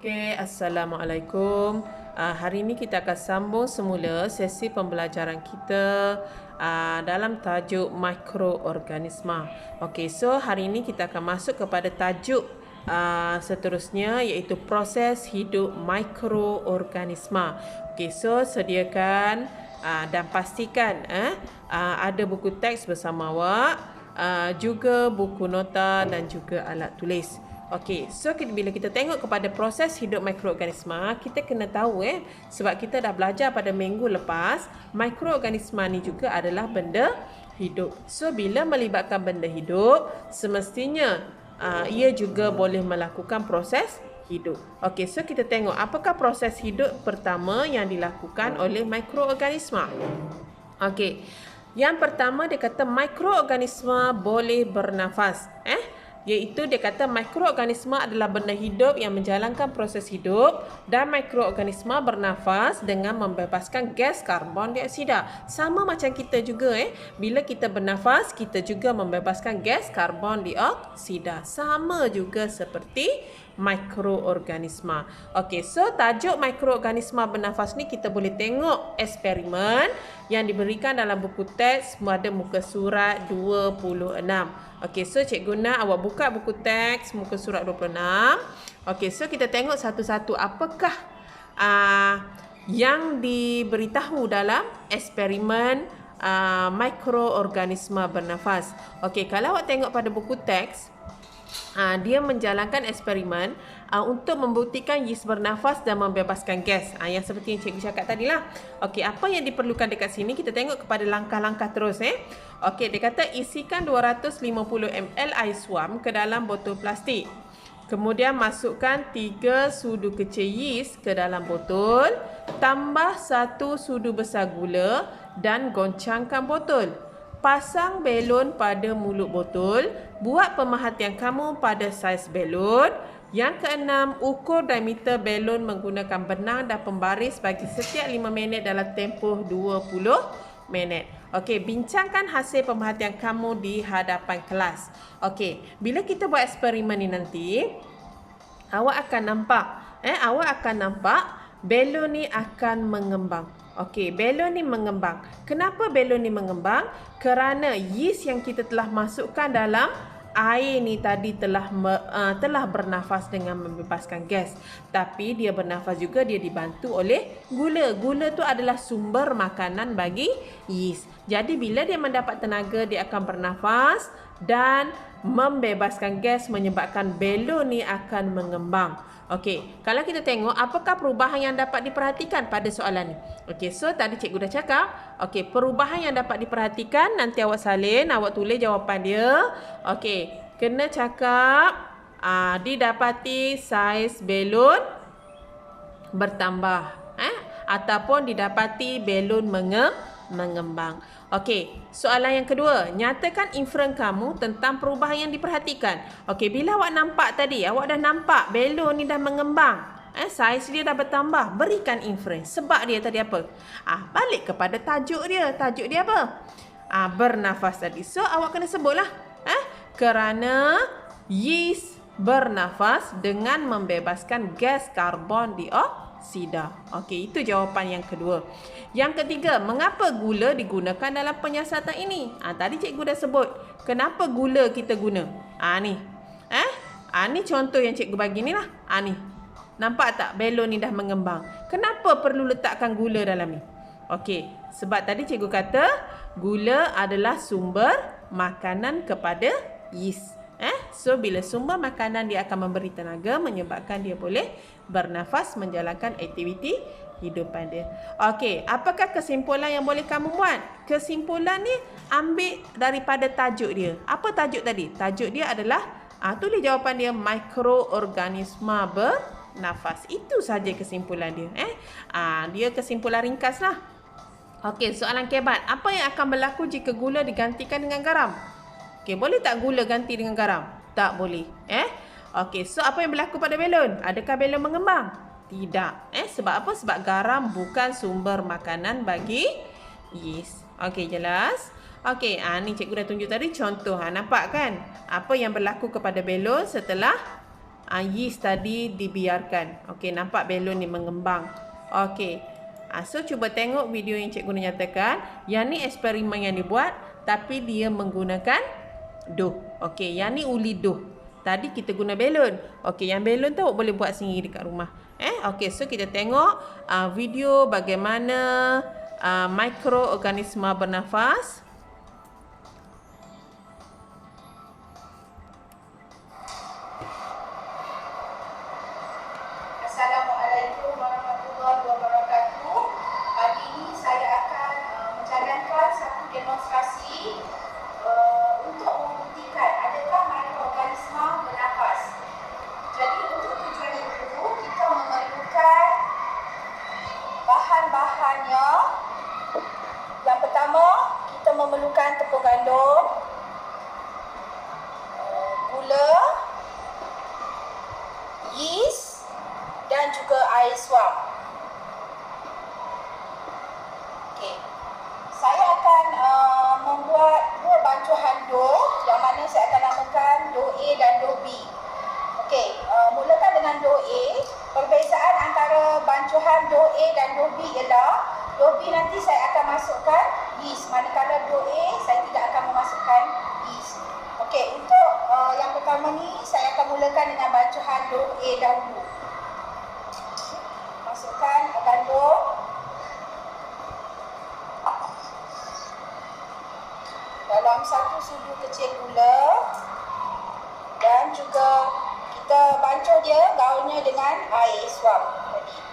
Okey, Assalamualaikum. Hari ini kita akan sambung semula sesi pembelajaran kita dalam tajuk mikroorganisma. Okey, so hari ini kita akan masuk kepada tajuk seterusnya iaitu proses hidup mikroorganisma. Okey, so sediakan dan pastikan ada buku teks bersama awak, juga buku nota dan juga alat tulis. Okey, so bila kita tengok kepada proses hidup mikroorganisma, kita kena tahu sebab kita dah belajar pada minggu lepas, mikroorganisma ni juga adalah benda hidup. So bila melibatkan benda hidup, semestinya ia juga boleh melakukan proses hidup. Okey, so kita tengok apakah proses hidup pertama yang dilakukan oleh mikroorganisma. Okey. Yang pertama dia kata mikroorganisma boleh bernafas. Iaitu dia kata mikroorganisma adalah benda hidup yang menjalankan proses hidup dan mikroorganisma bernafas dengan membebaskan gas karbon dioksida. Sama macam kita juga bila kita bernafas kita juga membebaskan gas karbon dioksida. Sama juga seperti mikroorganisma. Okey, so tajuk mikroorganisma bernafas ni kita boleh tengok eksperimen yang diberikan dalam buku teks pada muka surat 26. Okey, so cikgu nak awak buka buku teks muka surat 26. Okey, so kita tengok satu-satu apakah yang diberitahu dalam eksperimen mikroorganisma bernafas. Okey, kalau awak tengok pada buku teks, dia menjalankan eksperimen untuk membuktikan yeast bernafas dan membebaskan gas. Yang seperti yang cikgu cakap tadi lah. Okey, apa yang diperlukan dekat sini? Kita tengok kepada langkah-langkah terus. Okey, dia kata isikan 250 ml air suam ke dalam botol plastik. Kemudian masukkan 3 sudu kecil yeast ke dalam botol. Tambah 1 sudu besar gula dan goncangkan botol. Pasang belon pada mulut botol. Buat pemerhatian kamu pada saiz belon. Yang keenam, ukur diameter belon menggunakan benang dan pembaris bagi setiap 5 minit dalam tempoh 20 minit. Okey, bincangkan hasil pemerhatian kamu di hadapan kelas. Okey, bila kita buat eksperimen ni nanti, awak akan nampak belon ni akan mengembang. Okey, belon ni mengembang. Kenapa belon ni mengembang? Kerana yeast yang kita telah masukkan dalam air ni tadi telah bernafas dengan membebaskan gas. Tapi dia bernafas juga, dia dibantu oleh gula. Gula tu adalah sumber makanan bagi yeast. Jadi bila dia mendapat tenaga, dia akan bernafas dan membebaskan gas menyebabkan belon ni akan mengembang. Okey, kalau kita tengok apakah perubahan yang dapat diperhatikan pada soalan ni. Okey, so tadi cikgu dah cakap, okey, perubahan yang dapat diperhatikan nanti awak salin, awak tulis jawapan dia. Okey, kena cakap didapati saiz belon bertambah ataupun didapati belon mengembang. Okey, soalan yang kedua, nyatakan inferen kamu tentang perubahan yang diperhatikan. Okey, bila awak nampak tadi, awak dah nampak belon ni dah mengembang. Saiz dia dah bertambah, berikan inferen. Sebab dia tadi apa? Balik kepada tajuk dia. Tajuk dia apa? Bernafas tadi. So awak kena sebutlah. Kerana yeast bernafas dengan membebaskan gas karbon dioksida. Okey, itu jawapan yang kedua. Yang ketiga, mengapa gula digunakan dalam penyiasatan ini? Tadi cikgu dah sebut. Kenapa gula kita guna? Ni. Ni contoh yang cikgu bagi ni lah. Ni. Nampak tak belon ni dah mengembang? Kenapa perlu letakkan gula dalam ni? Okey, sebab tadi cikgu kata gula adalah sumber makanan kepada yeast. So bila sumber makanan dia akan memberi tenaga menyebabkan dia boleh bernafas menjalankan aktiviti hidupan dia. Okey, apakah kesimpulan yang boleh kamu buat? Kesimpulan ni ambil daripada tajuk dia. Apa tajuk tadi? Tajuk dia adalah tulis jawapan dia mikroorganisma bernafas. Itu saja kesimpulan dia. Dia kesimpulan ringkas lah. Okey, soalan kebat. Apa yang akan berlaku jika gula digantikan dengan garam? Okey, boleh tak gula ganti dengan garam? Tak boleh. Okey, so apa yang berlaku pada belon? Adakah belon mengembang? Tidak. Sebab apa? Sebab garam bukan sumber makanan bagi yeast. Okey, jelas? Okey, ni cikgu dah tunjuk tadi contoh. Nampak kan? Apa yang berlaku kepada belon setelah yeast tadi dibiarkan. Okey, nampak balon ni mengembang. Okey. So cuba tengok video yang cikgu nyatakan. Yang ni eksperimen yang dibuat tapi dia menggunakan dough. Okey, yang ni uli dough. Tadi kita guna balon. Okey, yang balon tu boleh buat sendiri dekat rumah. Okey, so kita tengok video bagaimana mikroorganisma bernafas. Assalamualaikum warahmatullahi wabarakatuh. Pagi ini saya akan menjalankan satu demonstrasi untuk membuktikan adakah mikroorganisma bernafas. Jadi untuk tujuan itu kita memerlukan bahan-bahannya. Yang pertama, kita memerlukan tepung gandum, gula, yeast dan juga air suam. Okey. Saya akan membuat dua bancuhan dough yang mana saya akan namakan dough A dan dough B. Okey, mulakan dengan dough A. Perbezaan antara bancuhan dough A dan dough B ialah dough B nanti saya akan masukkan yeast, manakala dough A saya tidak akan memasukkan yeast. Okey, untuk yang pertama ni saya akan mulakan dengan bancuhan dough A dahulu. Masukkan gandum, dalam satu sudu kecil gula, dan juga kita bancuh dia gaulnya dengan air suam tadi.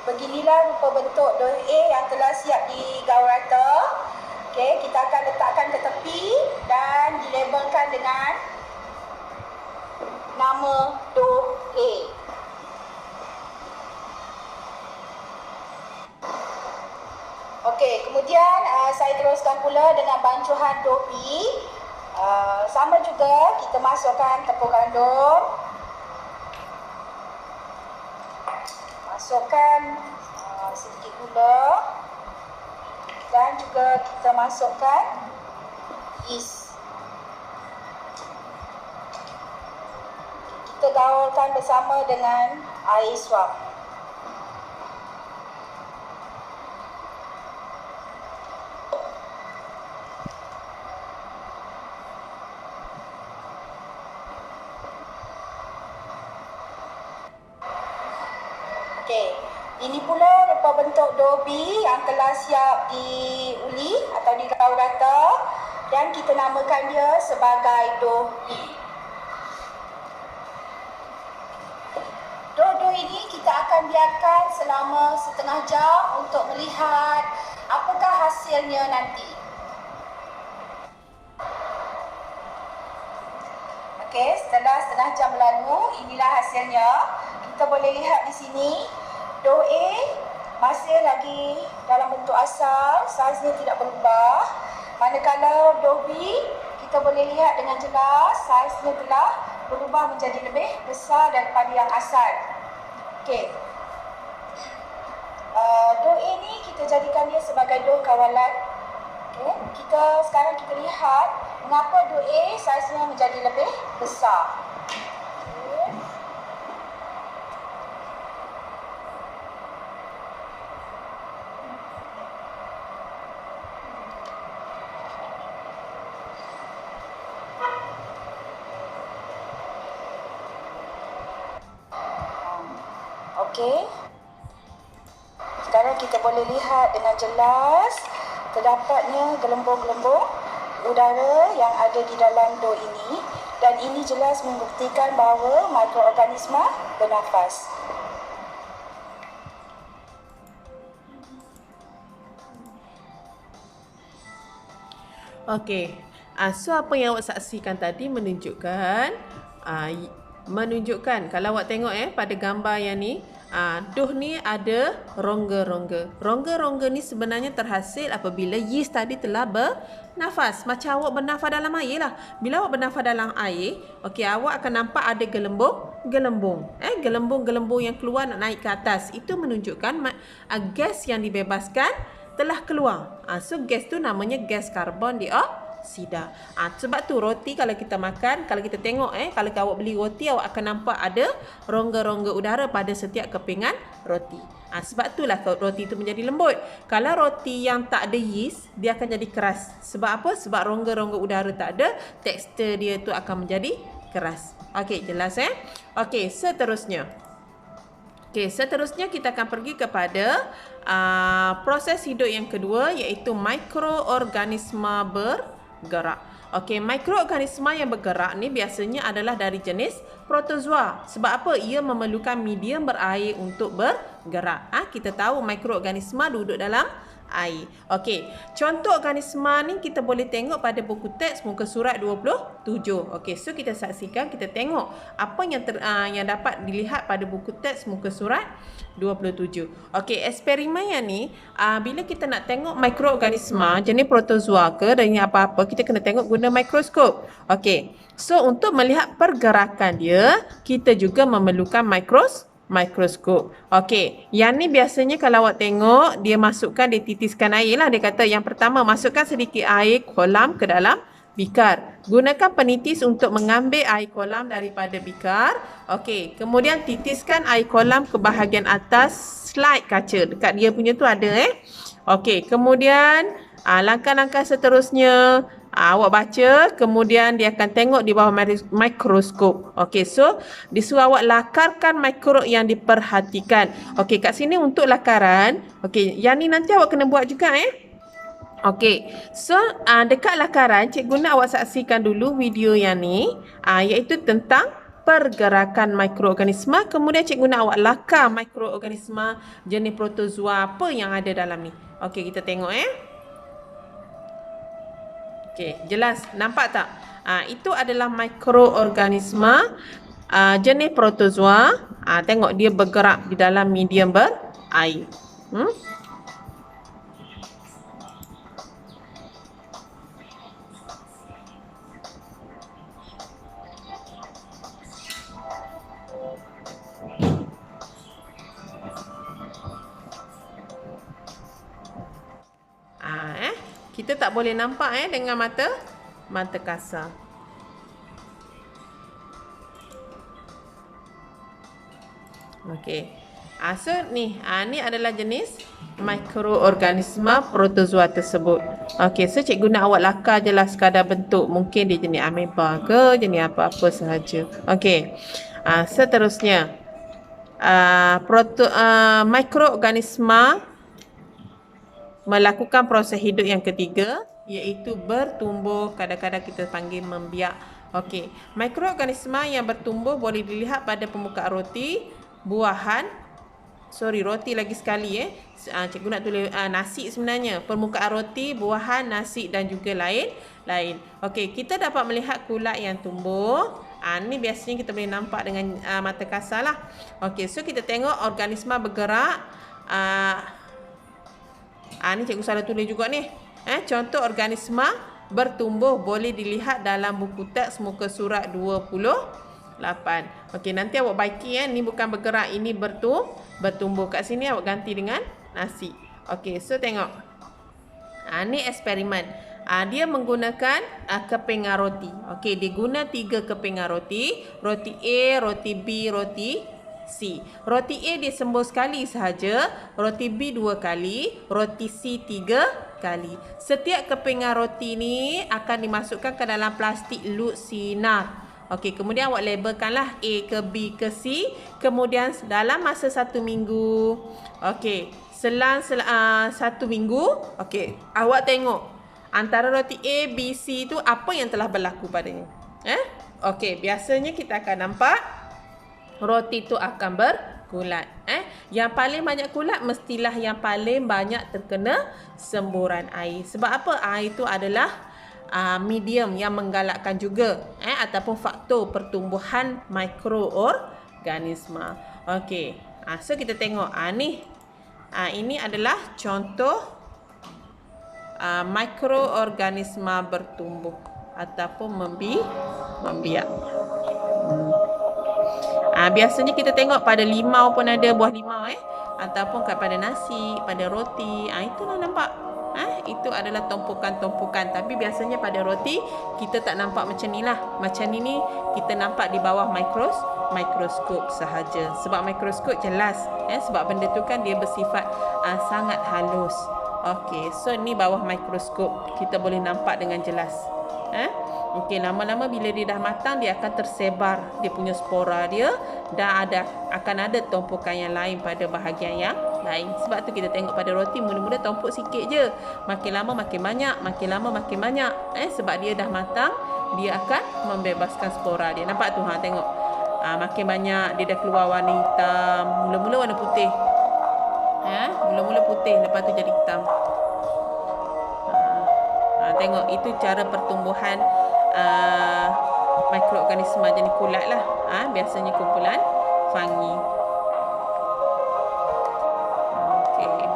Beginilah rupa bentuk dough A yang telah siap digaul rata. Okey, kita akan letakkan ke tepi dan dilabelkan dengan nama dough A. Okey, kemudian saya teruskan pula dengan bancuhan dough B. Sama juga kita masukkan tepung gandum, masukkan sedikit gula, dan juga kita masukkan yeast. Kita gaulkan bersama dengan air suam. Okey, ini pula rupa bentuk dough B yang telah siap diuli atau digaul rata, dan kita namakan dia sebagai dough B. Dough ini kita akan biarkan selama setengah jam untuk melihat apakah hasilnya nanti. Okey, setelah setengah jam berlalu, inilah hasilnya. Kita boleh lihat di sini, dough A masih lagi dalam bentuk asal, saiznya tidak berubah. Manakala dough B, kita boleh lihat dengan jelas saiznya telah berubah menjadi lebih besar daripada yang asal. Okey. Dough A ni kita jadikan dia sebagai dough kawalan. Okey, sekarang kita lihat mengapa dough A saiznya menjadi lebih besar. Okey. Sekarang kita boleh lihat dengan jelas terdapatnya gelembung-gelembung udara yang ada di dalam dough ini, dan ini jelas membuktikan bahawa mikroorganisma bernafas. Okey. So apa yang awak saksikan tadi menunjukkan kalau awak tengok pada gambar yang ni, Dough ni ada rongga-rongga. Rongga-rongga ni sebenarnya terhasil apabila yeast tadi telah bernafas. Macam awak bernafas dalam air lah. Bila awak bernafas dalam air, okey, awak akan nampak ada gelembung. Gelembung-gelembung yang keluar nak naik ke atas. Itu menunjukkan gas yang dibebaskan telah keluar. So gas tu namanya gas karbon dioksida. Sebab tu roti kalau kita makan, kalau kita tengok kalau awak beli roti, awak akan nampak ada rongga-rongga udara pada setiap kepingan roti. Sebab itulah roti itu menjadi lembut. Kalau roti yang tak ada yeast, dia akan jadi keras. Sebab apa? Sebab rongga-rongga udara tak ada, tekstur dia tu akan menjadi keras. Okey, jelas Okey, seterusnya kita akan pergi kepada proses hidup yang kedua, iaitu mikroorganisma bergerak. Okey, mikroorganisma yang bergerak ni biasanya adalah dari jenis protozoa. Sebab apa? Ia memerlukan medium berair untuk bergerak. Kita tahu mikroorganisma duduk dalam air. Okey, contoh organisma ni kita boleh tengok pada buku teks muka surat 27. Okey, so kita saksikan, kita tengok apa yang dapat dilihat pada buku teks muka surat 27. Okey, eksperimen yang ni bila kita nak tengok mikroorganisma jenis protozoa ke dan apa-apa, kita kena tengok guna mikroskop. Okey, so untuk melihat pergerakan dia, kita juga memerlukan mikroskop. Okey, yang ni biasanya kalau awak tengok, dia masukkan, dia titiskan air lah. Dia kata yang pertama, masukkan sedikit air kolam ke dalam bikar. Gunakan penitis untuk mengambil air kolam daripada bikar. Okey, kemudian titiskan air kolam ke bahagian atas slide kaca. Dekat dia punya tu ada Okey, kemudian langkah-langkah seterusnya awak baca, kemudian dia akan tengok di bawah mikroskop. Okey, so disuruh awak lakarkan mikro yang diperhatikan. Okey, kat sini untuk lakaran. Okey, yang ni nanti awak kena buat juga Okey, so dekat lakaran, cikgu nak awak saksikan dulu video yang ni, iaitu tentang pergerakan mikroorganisma. Kemudian cikgu nak awak lakar mikroorganisma jenis protozoa apa yang ada dalam ni. Okey, kita tengok Okey, jelas nampak tak? Itu adalah mikroorganisma jenis protozoa. Tengok dia bergerak di dalam medium berair. Kita tak boleh nampak dengan mata kasar. Okey. So ni adalah jenis mikroorganisma protozoa tersebut. Okey, so cikgu nak awak lakar je lah sekadar bentuk. Mungkin dia jenis ameba ke, jenis apa-apa sahaja. Okey. Seterusnya mikroorganisma melakukan proses hidup yang ketiga, iaitu bertumbuh. Kadang-kadang kita panggil membiak. Okey, mikroorganisma yang bertumbuh boleh dilihat pada permukaan roti, buahan. Roti lagi sekali cikgu nak tulis nasi sebenarnya. Permukaan roti, buahan, nasi dan juga lain-lain. Okey, kita dapat melihat kulat yang tumbuh. Ni biasanya kita boleh nampak dengan mata kasar lah. Okey, so kita tengok organisma bergerak. Ni cikgu salah tulis juga ni. Contoh organisma bertumbuh boleh dilihat dalam buku teks muka surat 28. Okey, nanti awak baiki ni bukan bergerak, ini bertumbuh. Kat sini awak ganti dengan nasi. Okey, so tengok. Ni eksperimen. Dia menggunakan kepingan roti. Okey, dia guna 3 kepingan roti. Roti A, roti B, roti C. Roti A dia sembur sekali sahaja, roti B 2 kali, roti C 3 kali. Setiap kepingan roti ni akan dimasukkan ke dalam plastik lut sinar. Okey, kemudian awak labelkanlah A ke B ke C. Kemudian dalam masa 1 minggu. Okey, selang 1 minggu, okey, awak tengok antara roti A, B, C tu apa yang telah berlaku padanya. Okey, biasanya kita akan nampak roti tu akan berkulat. Yang paling banyak kulat mestilah yang paling banyak terkena semburan air. Sebab apa? Air itu adalah medium yang menggalakkan juga ataupun faktor pertumbuhan mikroorganisma. Okey. So kita tengok ni. Ini adalah contoh mikroorganisma bertumbuh ataupun membiak. Biasanya kita tengok pada limau pun ada buah limau ataupun pada nasi, pada roti. Itulah nampak. Itu adalah tumpukan-tumpukan. Tapi biasanya pada roti kita tak nampak macam ni lah. Macam ni kita nampak di bawah mikroskop sahaja. Sebab mikroskop jelas. Sebab benda tu kan dia bersifat sangat halus. Okey, so ni bawah mikroskop kita boleh nampak dengan jelas. Okey, lama-lama bila dia dah matang dia akan tersebar dia punya spora dia dan akan ada tumpukan yang lain pada bahagian yang lain. Sebab tu kita tengok pada roti mula-mula tumpuk sikit je. Makin lama makin banyak, makin lama makin banyak. Sebab dia dah matang, dia akan membebaskan spora dia. Nampak tu tengok. Makin banyak dia dah keluar warna hitam. Mula-mula warna putih. Mula-mula putih, lepas tu jadi hitam. Tengok itu cara pertumbuhan mikroorganisma jenis kulat lah. Biasanya kumpulan fungi. Okey.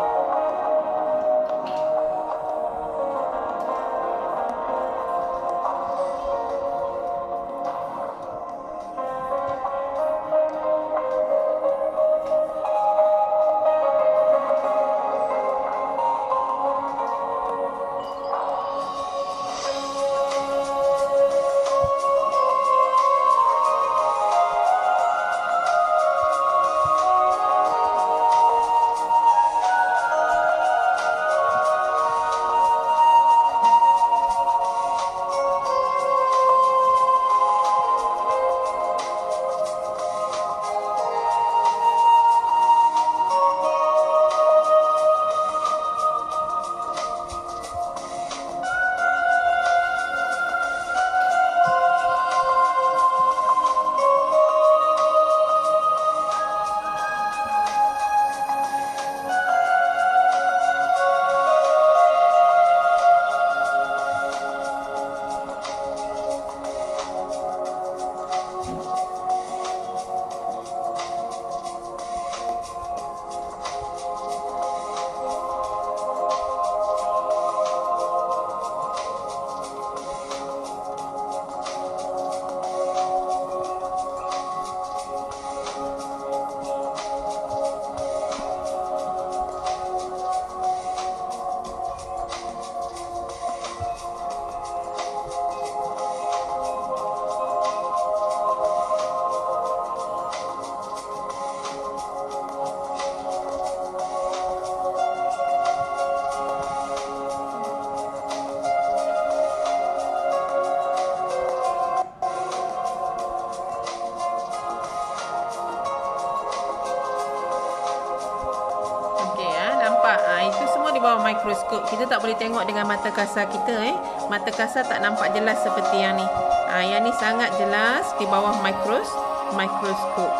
Itu semua di bawah mikroskop. Kita tak boleh tengok dengan mata kasar kita. Mata kasar tak nampak jelas seperti yang ni. Yang ni sangat jelas di bawah mikroskop.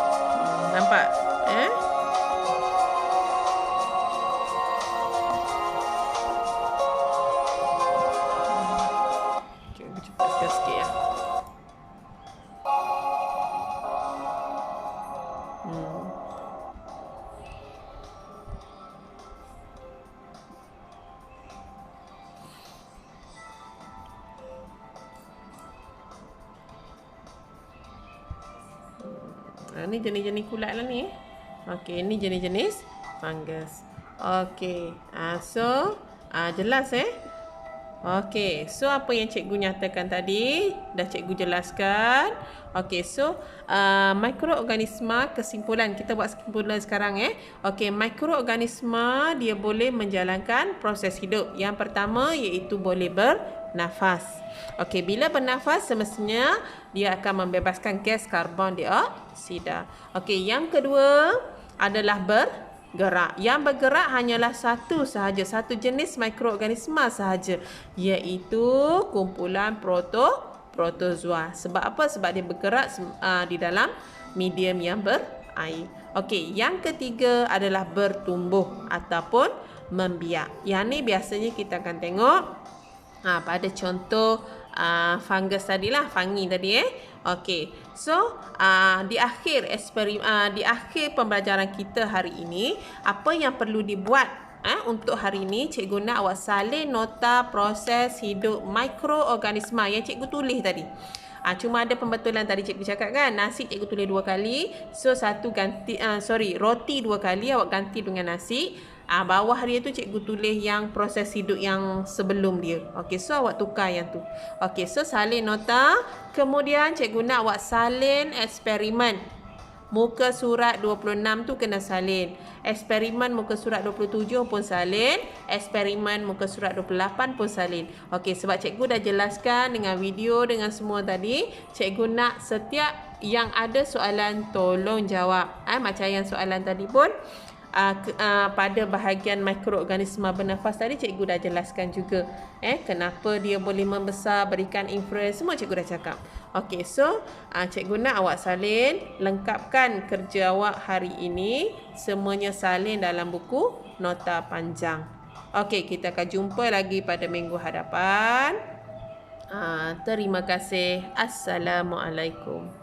Nampak? Cuba cepat sikit ya. Ni jenis-jenis kulat lah ni. Okey, ni jenis-jenis fungus. Okey. So jelas Okey, so apa yang cikgu nyatakan tadi dah cikgu jelaskan. Okey, so mikroorganisma, kesimpulan, kita buat kesimpulan sekarang Okey, mikroorganisma dia boleh menjalankan proses hidup. Yang pertama iaitu boleh bernafas. Okey, bila bernafas semestinya dia akan membebaskan gas karbon dioksida. Okey, yang kedua adalah bergerak. Yang bergerak hanyalah satu sahaja, satu jenis mikroorganisma sahaja, iaitu kumpulan protozoa. Sebab apa? Sebab dia bergerak di dalam medium yang berair. Okey, yang ketiga adalah bertumbuh ataupun membiak. Yang ni biasanya kita akan tengok pada contoh fungus tadilah, fungi tadi Okey, So, di akhir pembelajaran kita hari ini, apa yang perlu dibuat untuk hari ini, cikgu nak awak salin nota proses hidup mikroorganisma yang cikgu tulis tadi. Cuma ada pembetulan tadi cikgu cakap kan, nasi cikgu tulis 2 kali. So roti 2 kali awak ganti dengan nasi. Bawah dia tu cikgu tulis yang proses hidup yang sebelum dia. Okey, so awak tukar yang tu. Okey, so salin nota. Kemudian cikgu nak awak salin eksperimen. Muka surat 26 tu kena salin. Eksperimen muka surat 27 pun salin. Eksperimen muka surat 28 pun salin. Okey, sebab cikgu dah jelaskan dengan video dengan semua tadi, cikgu nak setiap yang ada soalan tolong jawab. Macam yang soalan tadi pun pada bahagian mikroorganisma bernafas tadi cikgu dah jelaskan juga kenapa dia boleh membesar, berikan infrared, semua cikgu dah cakap. Okey, so cikgu nak awak salin, lengkapkan kerja awak hari ini, semuanya salin dalam buku nota panjang. Okey, kita akan jumpa lagi pada minggu hadapan. Terima kasih. Assalamualaikum.